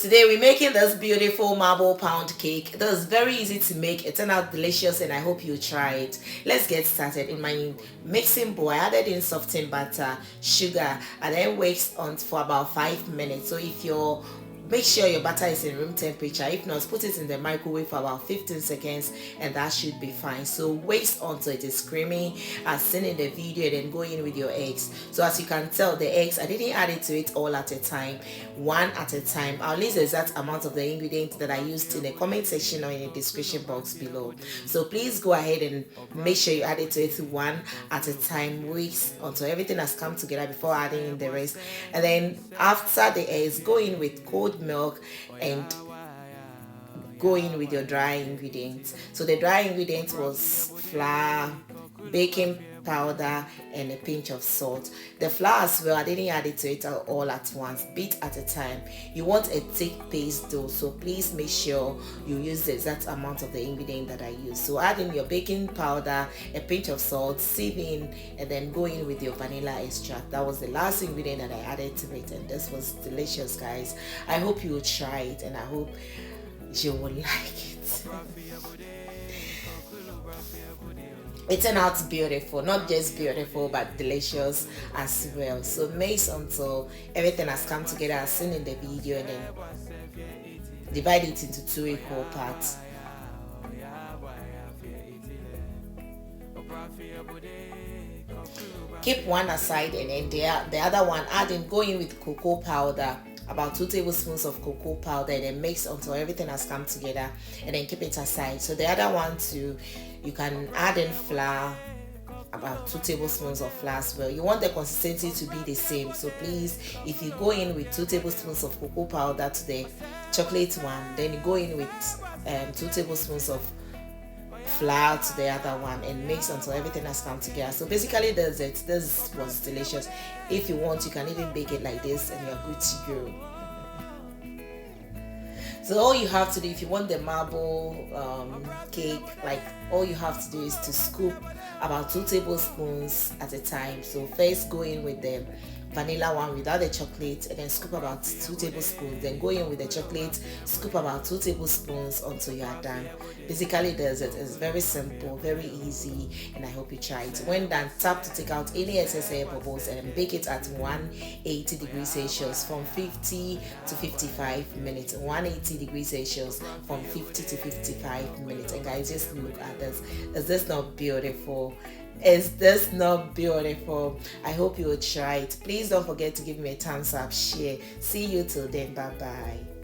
Today we're making this beautiful marble pound cake. It is very easy to make. It turned out delicious and I hope you try it. Let's get started. In my mixing bowl, I added in softened butter, sugar, and then wait on for about 5 minutes. So if you're make sure your butter is in room temperature. If not, put it in the microwave for about 15 seconds and that should be fine. So wait until it is creamy as seen in the video, and then go in with your eggs. So as you can tell, the eggs, I didn't add it to it all at a time, one at a time. I'll list the exact amount of the ingredients that I used in the comment section or in the description box below. So please go ahead and make sure you add it to it one at a time. Wait until everything has come together before adding in the rest. And then after the eggs, go in with cold milk and go in with your dry ingredients. So the dry ingredients was flour, baking powder, and a pinch of salt. The flour as well, I didn't add it to it all at once, bit at a time. You want a thick paste though, so please make sure you use the exact amount of the ingredient that I use. So add in your baking powder, a pinch of salt, sieve in, and then go in with your vanilla extract. That was the last ingredient that I added to it, and this was delicious, guys. I hope you will try it and I hope you will like it. It turned out beautiful, not just beautiful but delicious as well. So mix until everything has come together as seen in the video, and then divide it into 2 equal parts. Keep one aside, and then the other one add in, go in with cocoa powder, about 2 tablespoons of cocoa powder, and then mix until everything has come together, and then keep it aside. So the other one too, you can add in flour, about 2 tablespoons of flour as well. You want the consistency to be the same, so please, if you go in with 2 tablespoons of cocoa powder to the chocolate one, then you go in with 2 tablespoons of flour to the other one, and mix until everything has come together. So basically that's it. This was delicious. If you want, you can even bake it like this and you're good to go. So all you have to do, if you want the marble cake, like all you have to do is to scoop about 2 tablespoons at a time. So first go in with the vanilla one without the chocolate, and then scoop about 2 tablespoons, then go in with the chocolate, scoop about 2 tablespoons until you are done. Basically does it. It's very simple, very easy, and I hope you try it. When done, tap to take out any excess air bubbles and bake it at 180 degrees Celsius from 50 to 55 minutes. 180 degrees Celsius from 50 to 55 minutes. And guys, just look at this. Is this not beautiful? Is this not beautiful? I hope you will try it. Please don't forget to give me a thumbs up, share. See you till then. Bye bye.